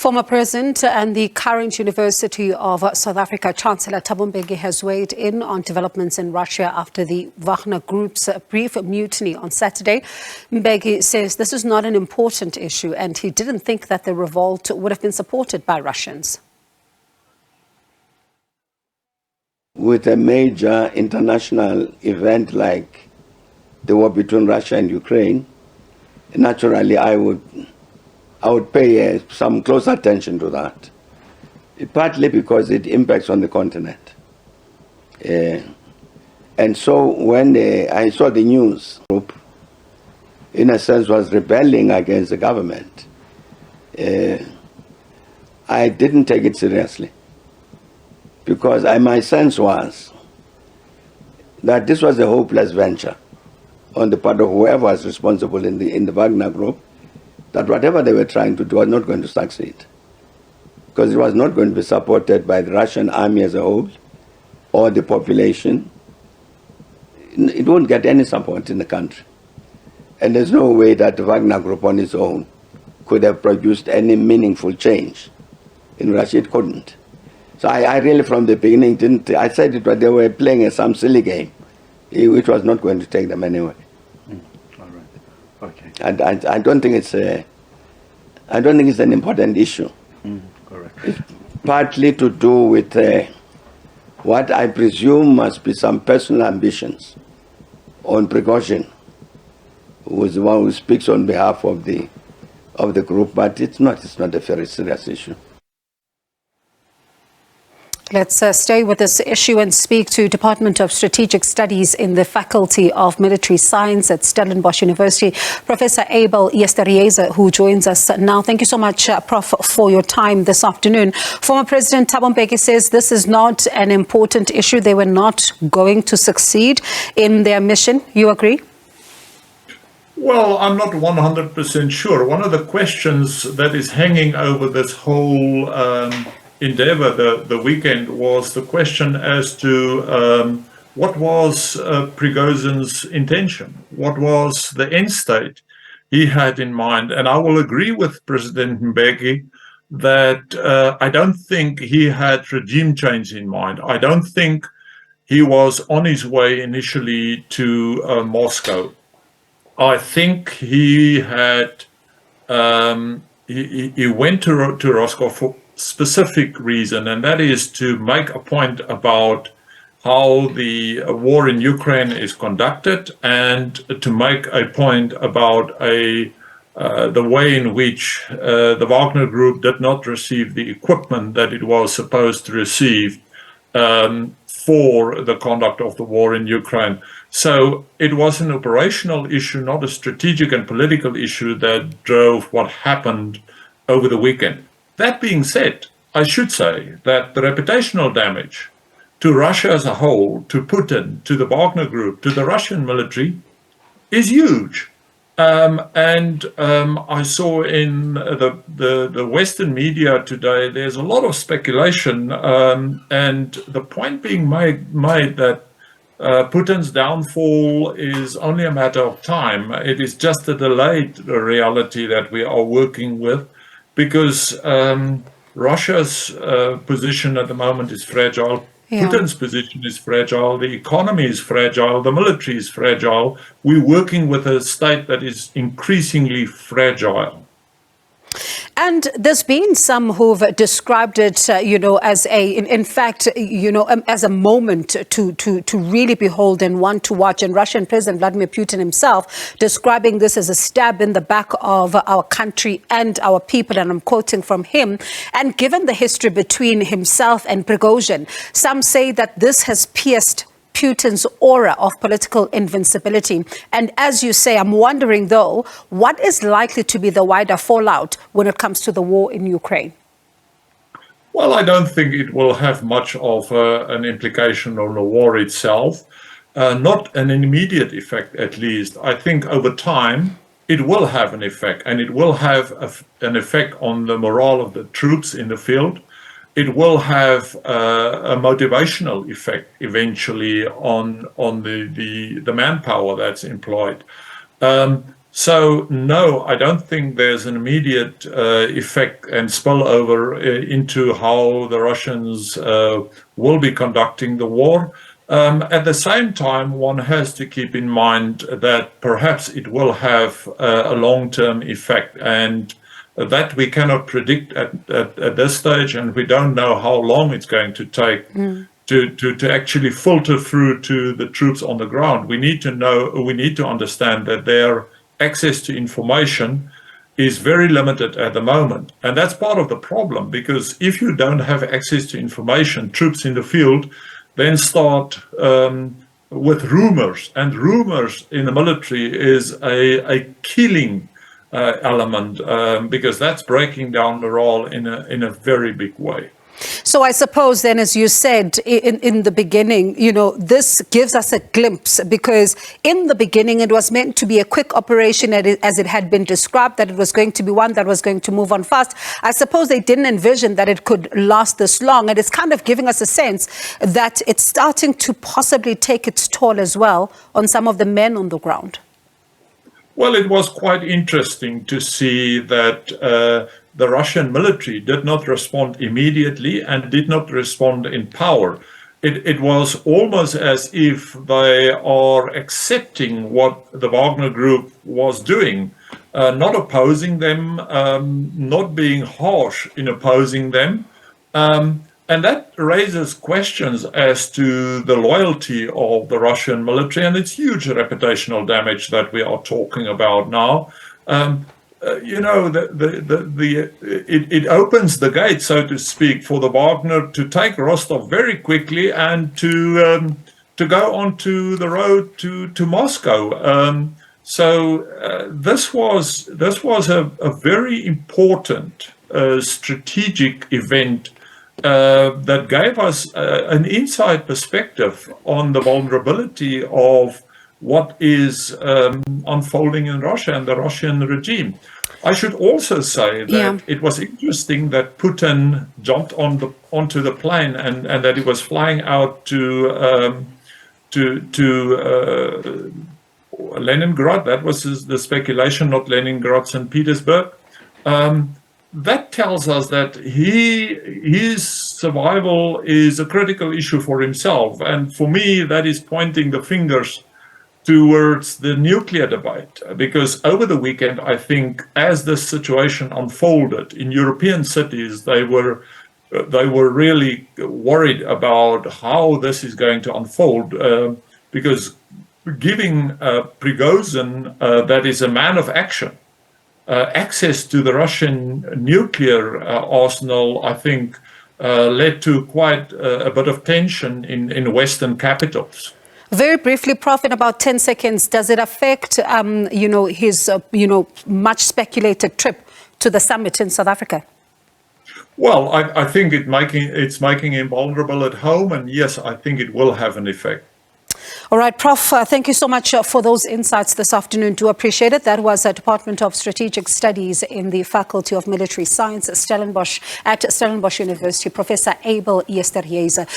Former President and the current University of South Africa Chancellor Thabo Mbeki has weighed in on developments in Russia after the Wagner Group's brief mutiny on Saturday. Mbeki says this is not an important issue and he didn't think that the revolt would have been supported by Russians. With a major international event like the war between Russia and Ukraine, naturally I would pay some close attention to that, partly because it impacts on the continent. And so when I saw the news group, in a sense, was rebelling against the government, I didn't take it seriously, because my sense was that this was a hopeless venture on the part of whoever was responsible in the Wagner Group, that whatever they were trying to do was not going to succeed, because it was not going to be supported by the Russian army as a whole or the population. It won't get any support in the country. And there's no way that the Wagner Group on its own could have produced any meaningful change in Russia. It couldn't. So I really, from the beginning, I said it, but they were playing some silly game, which was not going to take them anywhere. All right. Okay. And I don't think it's an important issue. Correct. It's partly to do with what I presume must be some personal ambitions on Prigozhin, who is the one who speaks on behalf of the group, but it's not a very serious issue. Let's stay with this issue and speak to Department of Strategic Studies in the Faculty of Military Science at Stellenbosch University, Professor Abel Esterhuyse, who joins us now. Thank you so much, Prof, for your time this afternoon. Former President Thabo Mbeki says this is not an important issue. They were not going to succeed in their mission. You agree? Well, I'm not 100% sure. One of the questions that is hanging over this whole endeavor the weekend was the question as to what was Prigozhin's intention, what was the end state he had in mind. And I will agree with President Mbeki that I don't think he had regime change in mind. I don't think he was on his way initially to Moscow. I think he had he went to Rostov for specific reason, and that is to make a point about how the war in Ukraine is conducted, and to make a point about the way in which the Wagner Group did not receive the equipment that it was supposed to receive for the conduct of the war in Ukraine. So it was an operational issue, not a strategic and political issue, that drove what happened over the weekend. That being said, I should say that the reputational damage to Russia as a whole, to Putin, to the Wagner Group, to the Russian military is huge. I saw in the Western media today, there's a lot of speculation, and the point being made that Putin's downfall is only a matter of time. It is just a delayed reality that we are working with, because Russia's position at the moment is fragile. Yeah. Putin's position is fragile. The economy is fragile. The military is fragile. We're working with a state that is increasingly fragile. And there's been some who've described it, as as a moment to really behold and one to watch. And Russian President Vladimir Putin himself describing this as a stab in the back of our country and our people. And I'm quoting from him. And given the history between himself and Prigozhin, some say that this has pierced Putin's aura of political invincibility. And as you say, I'm wondering, though, what is likely to be the wider fallout when it comes to the war in Ukraine? Well, I don't think it will have much of an implication on the war itself, not an immediate effect, at least. I think over time it will have an effect, and it will have an effect on the morale of the troops in the field. It will have a motivational effect eventually on the manpower that's employed. So, no, I don't think there's an immediate effect and spillover into how the Russians will be conducting the war. At the same time, one has to keep in mind that perhaps it will have a long-term effect, and that we cannot predict at this stage, and we don't know how long it's going to take to actually filter through to the troops on the ground. We need to understand that their access to information is very limited at the moment. And that's part of the problem, because if you don't have access to information, troops in the field then start with rumors. And rumors in the military is a killing element, because that's breaking down morale in a very big way. So I suppose then, as you said in the beginning, this gives us a glimpse, because in the beginning it was meant to be a quick operation as it had been described, that it was going to be one that was going to move on fast. I suppose they didn't envision that it could last this long, and it's kind of giving us a sense that it's starting to possibly take its toll as well on some of the men on the ground. Well, it was quite interesting to see that the Russian military did not respond immediately and did not respond in power. It was almost as if they are accepting what the Wagner Group was doing, not opposing them, not being harsh in opposing them. And that raises questions as to the loyalty of the Russian military, and it's huge reputational damage that we are talking about now. It opens the gate, so to speak, for the Wagner to take Rostov very quickly and to go onto the road to Moscow. This was a very important strategic event that gave us an inside perspective on the vulnerability of what is unfolding in Russia and the Russian regime. I should also say that it was interesting that Putin jumped onto the plane and that he was flying out to Leningrad. That was the speculation, not Leningrad, St. Petersburg. That tells us that his survival is a critical issue for himself. And for me, that is pointing the fingers towards the nuclear debate, because over the weekend, I think, as this situation unfolded in European cities, they were really worried about how this is going to unfold, because giving Prigozhin, that is a man of action, access to the Russian nuclear arsenal, I think, led to quite a bit of tension in Western capitals. Very briefly, Prof, in about 10 seconds, does it affect, his, much speculated trip to the summit in South Africa? Well, I think it's making him vulnerable at home, and yes, I think it will have an effect. All right, Prof, thank you so much for those insights this afternoon. Do appreciate it. That was a Department of Strategic Studies in the Faculty of Military Science, Stellenbosch, at Stellenbosch University, Professor Abel Esterhuyse.